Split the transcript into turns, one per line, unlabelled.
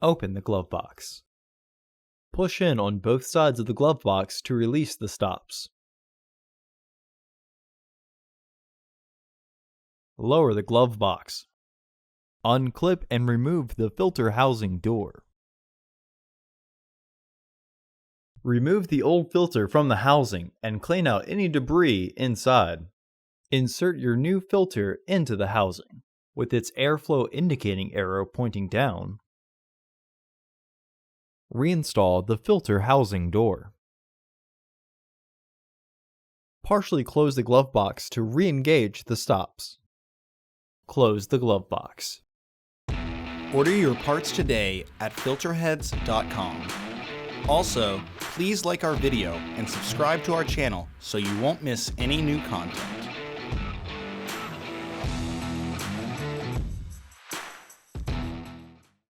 Open the glove box. Push in on both sides of the glove box to release the stops. Lower the glove box. Unclip and remove the filter housing door. Remove the old filter from the housing and clean out any debris inside. Insert your new filter into the housing, with its airflow indicating arrow pointing down. Reinstall the filter housing door. Partially close the glove box to re-engage the stops. Close the glove box.
Order your parts today at filterheads.com. Also, please like our video and subscribe to our channel so you won't miss any new content.